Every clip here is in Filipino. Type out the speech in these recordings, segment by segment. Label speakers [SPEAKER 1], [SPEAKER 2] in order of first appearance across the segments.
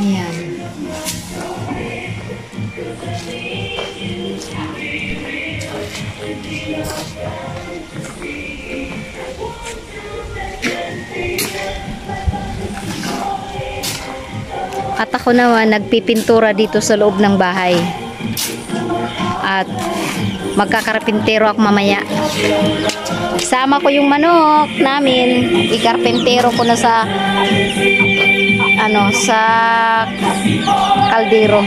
[SPEAKER 1] Ayan. At ako naman nagpipintura dito sa loob ng bahay. At magkakarpintero ako mamaya. Sama ko yung manok namin. Ikarpintero ko na sa sa kaldero.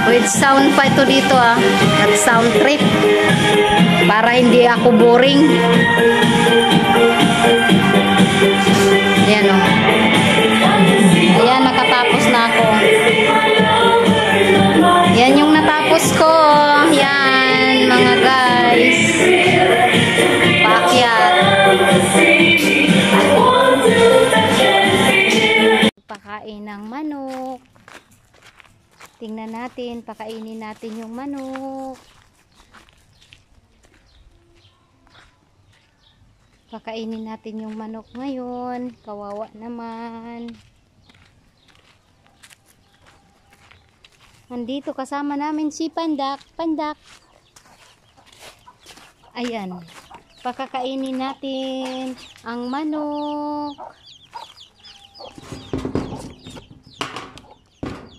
[SPEAKER 1] With sound pa ito dito at sound trip para hindi ako boring. Ayan ayan, nakatapos na ako. Yan yung natapos ko. Yan mga guys, paakyat. Pakain ng manok. Tingnan natin, pakainin natin yung manok. Pakainin natin yung manok ngayon. Kawawa naman. Nandito kasama namin si Pandak. Pandak. Ayan. Pakakainin natin ang manok.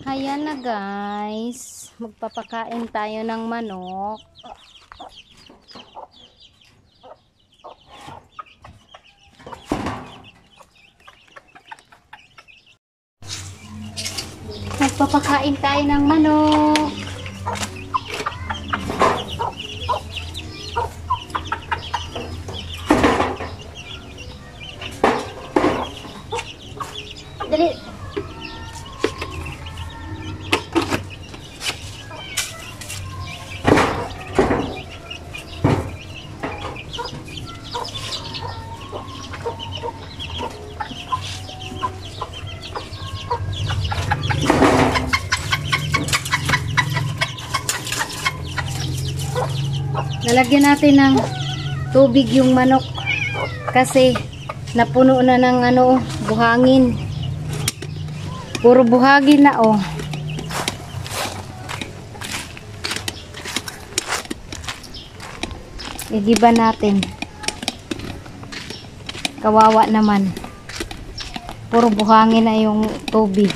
[SPEAKER 1] Ayan na guys, magpapakain tayo ng manok. Magpapakain tayo ng manok. Dali. Nalagyan natin ng tubig yung manok kasi napuno na ng buhangin. Puro buhangin na Igiba natin. Kawawa naman. Puro buhangin na yung tubig.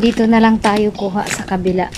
[SPEAKER 1] Dito na lang tayo kuha sa kabila.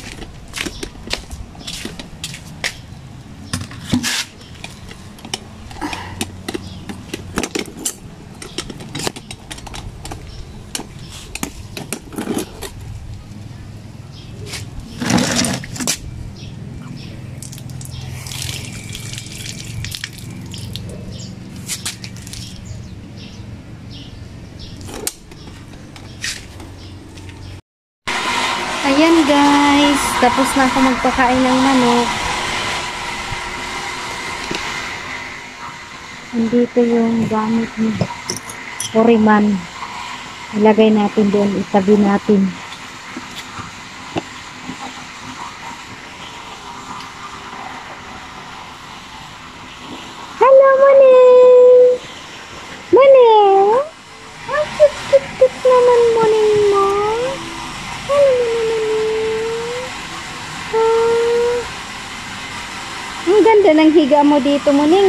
[SPEAKER 1] Ayan guys, tapos na ako magpakain ng manok. Andito yung gamit ni Poriman. Ilagay natin doon, itabi natin. Hello, Moning! Moning! Ang kit-kit naman, Moning mo. Ang ganda ng higa mo dito, Muning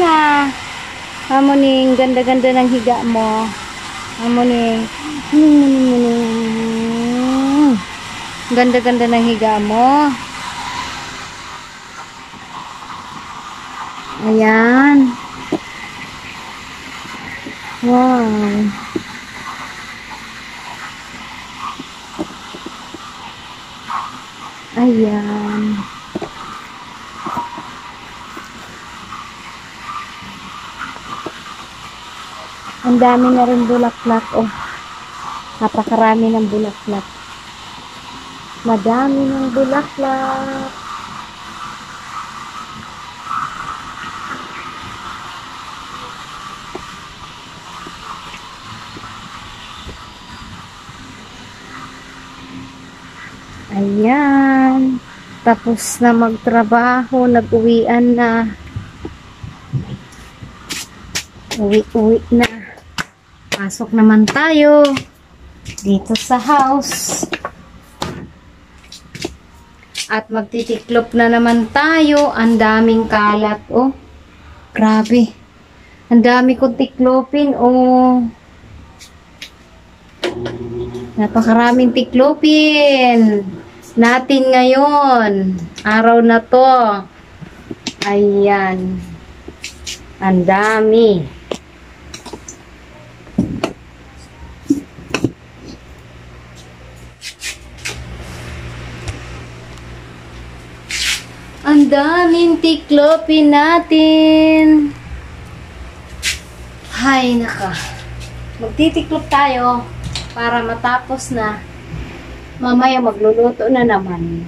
[SPEAKER 1] Muning, ganda-ganda ng higa mo. Muning. Muning. Ganda-ganda ng higa mo. Ayan. Wow. Ayan. Ang dami na rin bulaklak. Napakarami ng bulaklak. Madami ng bulaklak. Ayan. Tapos na magtrabaho, nag-uwian na. Uwi-uwi na. Pasok naman tayo dito sa house. At magtitiklop na naman tayo. Ang daming kalat, oh. Grabe. Ang dami kong tiklopin, oh. Napakaraming tiklopin natin ngayon. Araw na to. Ayan. Ang dami. Ang daming tiklopin natin. Hay naka. Magtitiklop tayo para matapos na. Mamaya magluluto na naman.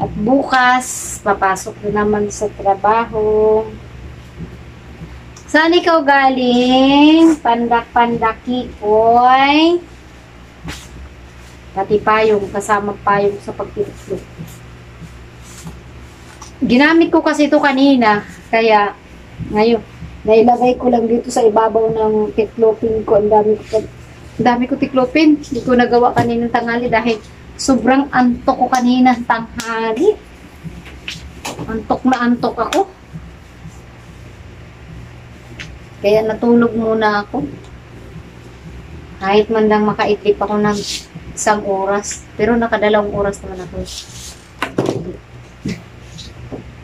[SPEAKER 1] At bukas, papasok na naman sa trabaho. Saan ikaw galing? Pandak-pandak kikoy. Pati payong, kasama payong sa pagtitiklop. Ginamit ko kasi ito kanina, kaya ngayon, nailagay ko lang dito sa ibabaw ng tiklopin ko. Ang dami ko tiklopin. Hindi ko nagawa kaninang tanghali dahil sobrang antok ko kaninang tanghali. Antok na antok ako. Kaya natulog muna ako. Kahit man lang makaitlip ako ng 1 oras. Pero nakadalawang oras naman ako.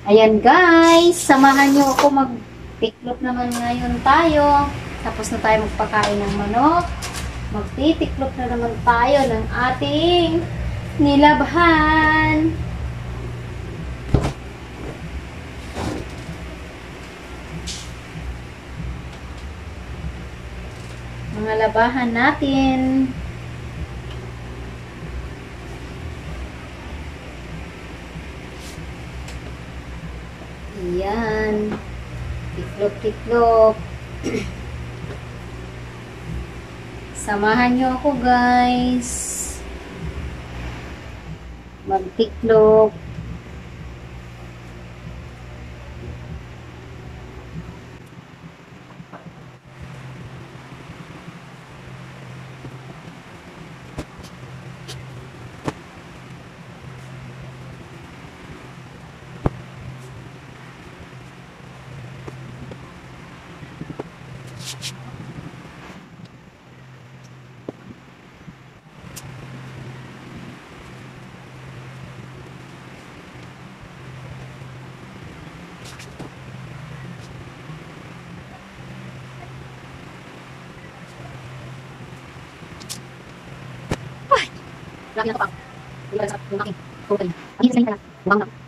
[SPEAKER 1] Ayan guys, samahan nyo ako magtiklop naman ngayon tayo. Tapos na tayo magpakain ng manok. Magtitiklop na naman tayo ng ating nilabahan. Mga labahan natin. Ayan. Tiklop-tiklop. Samahan nyo ako guys. Magtiklop. Lagi na ito pa. Hindi ba sa yung aking protein. Ang hinas na yung pala. Buwang na.